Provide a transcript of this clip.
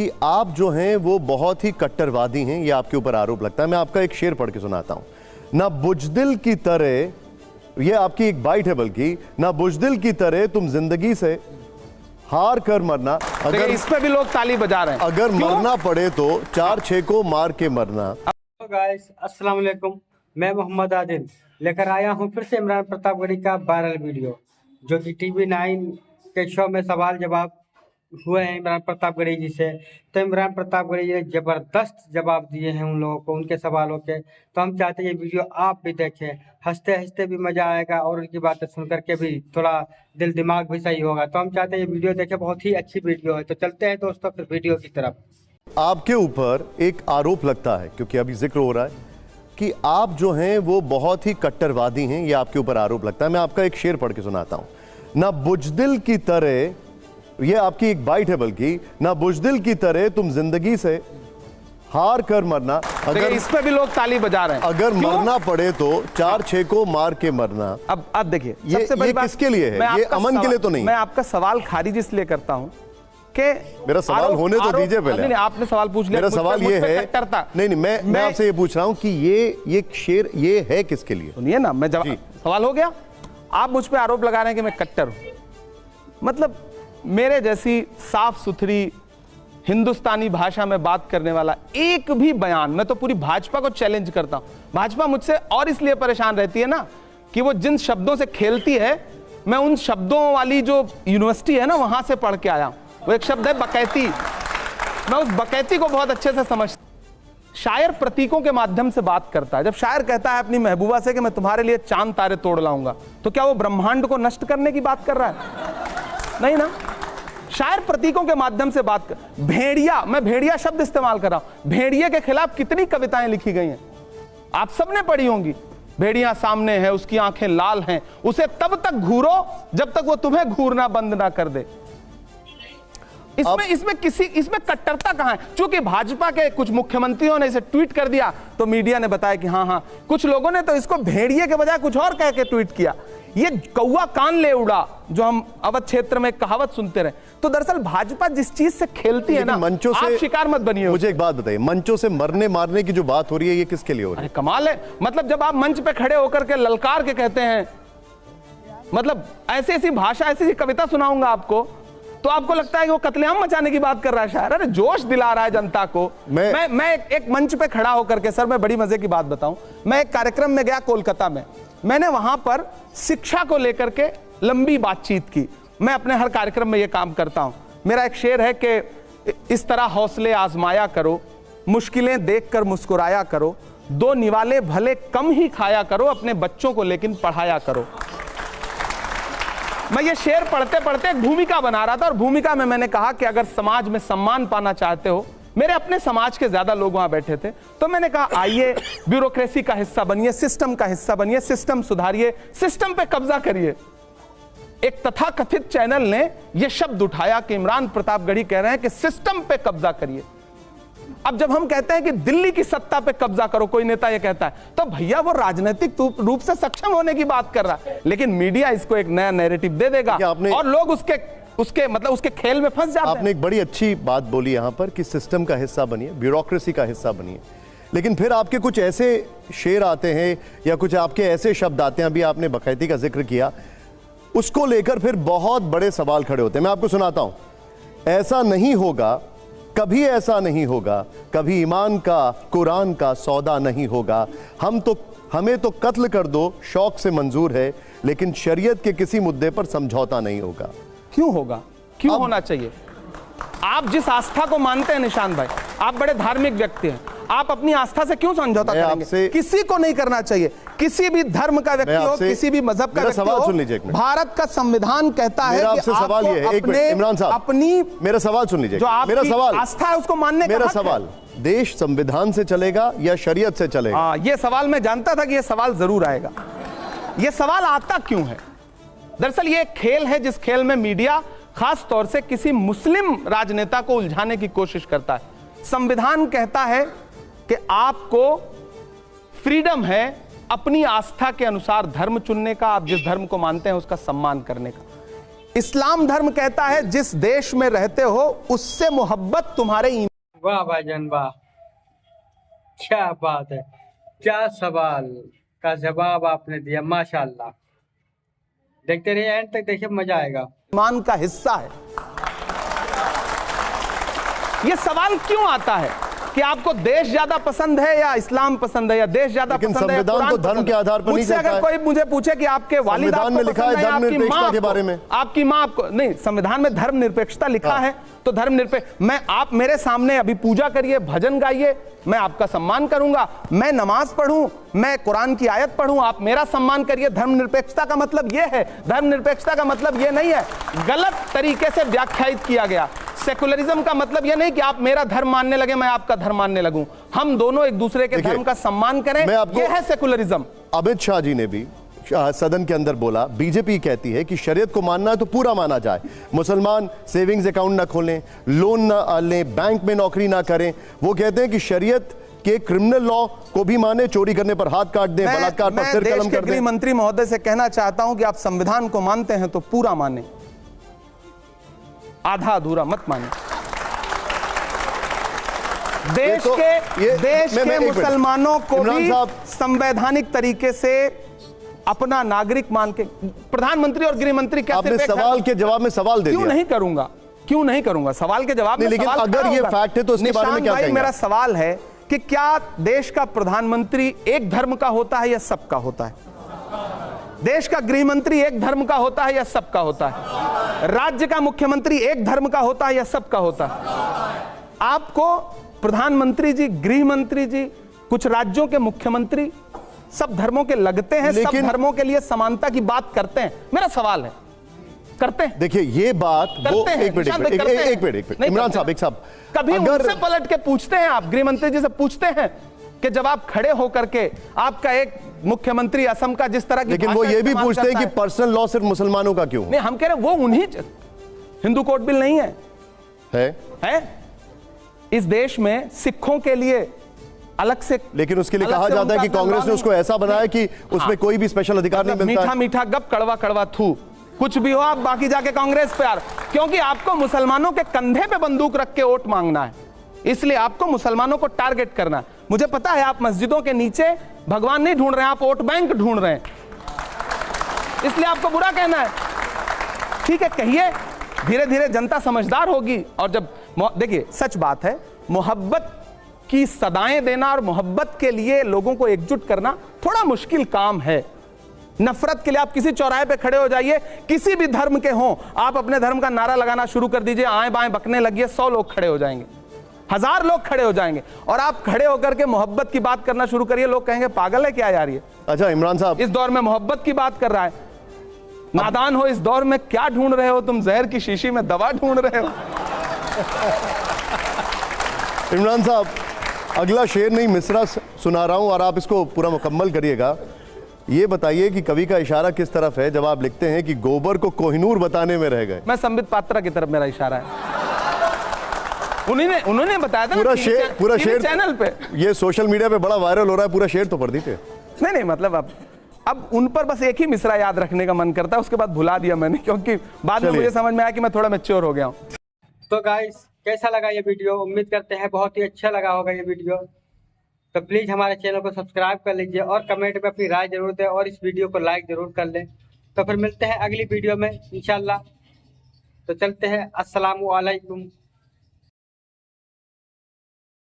कि आप जो हैं वो बहुत ही कट्टरवादी हैं, ये आपके ऊपर आरोप लगता है। मैं आपका एक शेर पढ़ के सुनाता हूं। ना बुजदिल की तरह, ये आपकी एक बाइट है बल्कि, ना बुजदिल की तरह तुम जिंदगी से हार कर मरना। अगर इस पे भी लोग ताली बजा रहे हैं। अगर मरना पड़े तो 4-6 को मार के मरना। गाइस अस्सलाम वालेकुम, मैं मोहम्मद आदिल लेकर आया हूं फिर से इमरान प्रतापगढ़ी का वायरल वीडियो, जो कि TV9 के शो में सवाल जवाब हुए हैं इमरान प्रतापगढ़ी जी से। तो इमरान प्रतापगढ़ी जी ने ज़बरदस्त जवाब दिए हैं उन लोगों को, उनके सवालों के। तो हम चाहते हैं ये वीडियो आप भी देखें, हंसते हंसते भी मज़ा आएगा और उनकी बातें सुन करके भी थोड़ा दिल दिमाग भी सही होगा। तो हम चाहते हैं ये वीडियो देखें, बहुत ही अच्छी वीडियो है। तो चलते हैं दोस्तों फिर वीडियो की तरफ। आपके ऊपर एक आरोप लगता है, क्योंकि अभी जिक्र हो रहा है कि आप जो हैं वो बहुत ही कट्टरवादी हैं, ये आपके ऊपर आरोप लगता है। मैं आपका एक शेर पढ़ के सुनाता हूं। ना बुजदिल की तरह, ये आपकी एक बाइट है बल्कि, ना बुजदिल की तरह तुम जिंदगी से हार कर मरना। अगर इस पे भी लोग ताली बजा रहे हैं। अगर मरना पड़े तो 4-6 को मार के मरना। अब देखिए, ये किसके लिए है? ये अमन के लिए तो नहीं। मैं आपका सवाल खारिज इसलिए करता हूं कि मेरा सवाल होने तो दीजिए पहले। नहीं, आपने सवाल पूछ लिया। मेरा सवाल ये है, नहीं, मैं आपसे ये पूछ रहा हूं कि ये शेर ये है किसके लिए? सुनिए ना, मैं जवाब, सवाल हो गया। आप मुझ पे आरोप लगा रहे हैं कि मैं कट्टर हूं। मतलब मेरे जैसी साफ सुथरी हिंदुस्तानी भाषा में बात करने वाला एक भी बयान, मैं तो पूरी भाजपा को चैलेंज करता हूं। भाजपा मुझसे और इसलिए परेशान रहती है ना कि वो जिन शब्दों से खेलती है, मैं उन शब्दों वाली जो यूनिवर्सिटी है ना, वहां से पढ़ के आया हूं। वो एक शब्द है बकैती, मैं उस बकैती को बहुत अच्छे से समझता। शायर प्रतीकों के माध्यम से बात करता है। जब शायर कहता है अपनी महबूबा से कि मैं तुम्हारे लिए चांद तारे तोड़ लाऊंगा, तो क्या वो ब्रह्मांड को नष्ट करने की बात कर रहा है? नहीं ना। शायर प्रतीकों के माध्यम से बात कर। भेड़िया, मैं भेड़िया शब्द इस्तेमाल कर रहा हूं। भेड़िए के खिलाफ कितनी कविताएं लिखी गई हैं, आप सबने पढ़ी होंगी। भेड़िया सामने है, उसकी आंखें लाल हैं, उसे तब तक घूरो जब तक वो तुम्हें घूरना बंद ना कर दे। इसमें कट्टरता कहां है? चूंकि भाजपा के कुछ मुख्यमंत्रियों ने इसे ट्वीट कर दिया तो मीडिया ने बताया कि हाँ, कुछ लोगों ने तो इसको भेड़िए के बजाय कुछ और कह के ट्वीट किया। ये कौवा कान ले उड़ा, जो हम अवध क्षेत्र में कहावत सुनते रहे। तो दरअसल भाजपा जिस चीज से खेलती है ना, मंचों से आप शिकार मत बनिए। मुझे एक बात बताइए, मंचों से मरने मारने की जो बात हो रही है, ये किसके लिए हो रही है? कमाल है। मतलब जब आप मंच पे खड़े होकर के ललकार के कहते हैं, मतलब ऐसी ऐसी भाषा, ऐसी ऐसी कविता सुनाऊंगा आपको, तो आपको लगता है कि वो कत्लेआम मचाने की बात कर रहा है शायर। अरे जोश दिला रहा है जनता को। मैं एक मंच पे खड़ा होकर के, सर मैं बड़ी मजे की बात बताऊं, मैं एक कार्यक्रम में गया कोलकाता में। मैंने वहां पर शिक्षा को लेकर के लंबी बातचीत की। मैं अपने हर कार्यक्रम में यह काम करता हूं। मेरा एक शेर है कि इस तरह हौसले आजमाया करो, मुश्किलें देखकर मुस्कुराया करो, दो निवाले भले कम ही खाया करो, अपने बच्चों को लेकिन पढ़ाया करो। मैं ये शेर पढ़ते पढ़ते एक भूमिका बना रहा था, और भूमिका में मैंने कहा कि अगर समाज में सम्मान पाना चाहते हो, मेरे अपने समाज के ज्यादा लोग वहां बैठे थे, तो मैंने कहा आइए ब्यूरोक्रेसी का हिस्सा बनिए, सिस्टम का हिस्सा बनिए, सिस्टम सुधारिए, सिस्टम पे कब्जा करिए। एक तथाकथित चैनल ने यह शब्द उठाया कि इमरान प्रतापगढ़ी कह रहे हैं कि सिस्टम पे कब्जा करिए। अब जब हम कहते हैं कि दिल्ली की सत्ता पे कब्जा करो, कोई नेता ये कहता है, तो भैया वो राजनीतिक रूप से सक्षम होने की बात कर रहा है, लेकिन मीडिया इसको एक नया नैरेटिव दे देगा और लोग उसके खेल में फंस जाते हैं। आपने एक बड़ी अच्छी बात बोली यहां पर कि सिस्टम का हिस्सा बनिए, ब्यूरोक्रेसी का हिस्सा बनिए, लेकिन फिर आपके कुछ ऐसे शेर आते हैं या कुछ आपके ऐसे शब्द आते हैं, अभी आपने बकैती का जिक्र किया, उसको लेकर फिर बहुत बड़े सवाल खड़े होते हैं। मैं आपको सुनाता हूं। ऐसा नहीं होगा, कभी ऐसा नहीं होगा, कभी ईमान का कुरान का सौदा नहीं होगा, हमें तो कत्ल कर दो शौक से मंजूर है, लेकिन शरीयत के किसी मुद्दे पर समझौता नहीं होगा। क्यों होगा? क्यों होना चाहिए? आप जिस आस्था को मानते हैं निशान भाई, आप बड़े धार्मिक व्यक्ति हैं, आप अपनी आस्था से क्यों समझौता करेंगे? किसी को नहीं करना चाहिए। किसी भी धर्म का व्यक्ति हो, किसी भी मजहब का व्यक्ति हो, सुन लीजिए। भारत का संविधान कहता है कि सवाल ये है, इमरान साहब अपनी मेरा सवाल सुन लीजिए। मेरा सवाल आस्था है उसको मानने का। मेरा सवाल, देश संविधान से चलेगा या शरीयत से चलेगा? ये सवाल मैं जानता था कि ये सवाल जरूर आएगा। ये सवाल आता क्यों है? दरअसल ये एक खेल है जिस खेल में मीडिया खास तौर से किसी मुस्लिम राजनेता को उलझाने की कोशिश करता है। संविधान कहता है कि आपको फ्रीडम है अपनी आस्था के अनुसार धर्म चुनने का, आप जिस धर्म को मानते हैं उसका सम्मान करने का। इस्लाम धर्म कहता है जिस देश में रहते हो उससे मोहब्बत तुम्हारे ईमान। वाह भाईजान वाह, क्या बात है, क्या सवाल का जवाब आपने दिया, माशाल्लाह। देखते रहिए एंड तक, देखिए मजा आएगा। ईमान का हिस्सा है। यह सवाल क्यों आता है कि आपको देश ज्यादा पसंद है या इस्लाम पसंद है, या देश ज्यादा लेकिन पसंद है या संविधान कुरान तो धर्म पसंद के है? आधार पर नहीं मुझसे कहता अगर है। कोई मुझे पूछे कि आपके वालिद संविधान आपको में लिखा है पसंद है या आपकी धर्मनिरपेक्षता माँ के आपको- बारे में। आपकी माँ आपको नहीं, संविधान में धर्मनिरपेक्षता लिखा है तो धर्मनिरपेक्ष, मैं आप मेरे सामने अभी पूजा करिए, भजन गाइए, मैं आपका सम्मान करूंगा। मैं नमाज पढ़ूं, मैं कुरान की आयत पढ़ूं, आप मेरा सम्मान करिए। धर्मनिरपेक्षता का मतलब यह है, धर्मनिरपेक्षता का मतलब यह नहीं है, गलत तरीके से व्याख्यायित किया गया। सेकुलरिज्म का मतलब यह नहीं कि आप मेरा धर्म मानने लगे, मैं आपका धर्म मानने लगूं। हम दोनों एक दूसरे के धर्म का सम्मान करें, यह है सेकुलरिज्म। अमित शाह जी ने भी सदन के अंदर बोला, बीजेपी कहती है कि शरीयत को मानना है तो पूरा माना जाए, मुसलमान सेविंग्स अकाउंट ना खोलें, लोन ना लें, बैंक में नौकरी ना करें। वो कहते हैं कि शरीयत के क्रिमिनल लॉ को भी माने, चोरी करने पर हाथ काट दें, बलात्कार पर सिर कलम कर दें। गृह मंत्री महोदय से कहना चाहता हूं कि आप संविधान को मानते हैं तो पूरा माने, आधा अधूरा मत माने। देश के मुसलमानों को भी संवैधानिक तरीके से अपना नागरिक मान के, प्रधानमंत्री और गृह मंत्री कैसे आपने सवाल के जवाब में सवाल दे दिया। क्यों नहीं करूंगा सवाल के जवाब में। लेकिन अगर ये फैक्ट है तो उसके बारे में क्या कहेंगे? मेरा सवाल है कि क्या देश का प्रधानमंत्री एक धर्म का होता है या सबका होता है? देश का गृह मंत्री एक धर्म का होता है या सबका होता है? राज्य का मुख्यमंत्री एक धर्म का होता है या सबका होता है? आपको प्रधानमंत्री जी, गृह मंत्री जी, कुछ राज्यों के मुख्यमंत्री सब धर्मों के लगते हैं, सब धर्मों के लिए समानता की बात करते हैं। मेरा सवाल है, करते हैं? देखिए ये बात वो एक मिनट इमरान साहब, एक साहब, कभी उनसे पलट के पूछते हैं, आप गृह मंत्री जी से पूछते हैं कि जब आप खड़े होकर के आपका एक मुख्यमंत्री असम का जिस तरह की, लेकिन वो ये भी पूछते हैं कि पर्सनल लॉ सिर्फ मुसलमानों का क्यों? नहीं, हम कह रहे हैं वो उन्हीं, हिंदू कोड बिल नहीं है इस देश में सिखों के लिए अलग से, लेकिन उसके लिए कहा जाता है कि कांग्रेस ने उसको ऐसा बनाया कि उसमें कोई भी स्पेशल अधिकार नहीं मिलता। मीठा मीठा गप, कड़वा कड़वा थू, कुछ भी हो आप बाकी जाके कांग्रेस पे यार, क्योंकि आपको मुसलमानों के कंधे पे बंदूक रख के वोट मांगना है, इसलिए आपको मुसलमानों को टारगेट करना है। मुझे पता है आप मस्जिदों के नीचे भगवान नहीं ढूंढ रहे हैं, आप वोट बैंक ढूंढ रहे हैं, इसलिए आपको बुरा कहना है। ठीक है, कहिए, धीरे धीरे जनता समझदार होगी। और जब देखिए सच बात है, मोहब्बत की सदाएं देना और मोहब्बत के लिए लोगों को एकजुट करना थोड़ा मुश्किल काम है। नफरत के लिए आप किसी चौराहे पे खड़े हो जाइए, किसी भी धर्म के हों, आप अपने धर्म का नारा लगाना शुरू कर दीजिए, आएं बाएं बकने लगिए, 100 लोग खड़े हो जाएंगे, 1000 लोग खड़े हो जाएंगे, और आप खड़े होकर के मोहब्बत की बात करना शुरू करिए, लोग कहेंगे पागल है क्या यार ये। अच्छा इमरान साहब, इस दौर में मोहब्बत की बात कर रहा है, नादान हो, इस दौर में क्या ढूंढ रहे हो तुम? जहर की शीशी में दवा ढूंढ रहे हो। इमरान साहब, अगला शेर नहीं मिसरा सुना रहा हूं और आप इसको पूरा मुकम्मल करिएगा। ये बताइए कि कवि का इशारा किस तरफ है जब आप लिखते हैं कि गोबर को कोहिनूर बताने में रह गए? मैं संबित पात्रा की तरफ मेरा इशारा है। उन्होंने बताया था पूरा शेर चैनल पे, ये सोशल मीडिया पे बड़ा वायरल हो रहा है, पूरा शेर तो पढ़ दीजिए। नहीं मतलब अब उन पर बस एक ही मिसरा याद रखने का मन करता है, उसके बाद भुला दिया मैंने, क्योंकि बाद में मुझे समझ में आया कि मैं थोड़ा मैच्योर हो गया हूँ। तो गाइस, कैसा लगा ये वीडियो? उम्मीद करते हैं बहुत ही अच्छा लगा होगा ये वीडियो। तो प्लीज़ हमारे चैनल को सब्सक्राइब कर लीजिए और कमेंट में अपनी राय जरूर दें और इस वीडियो को लाइक जरूर कर लें। तो फिर मिलते हैं अगली वीडियो में इंशाल्लाह। तो चलते हैं, अस्सलामु अलैकुम।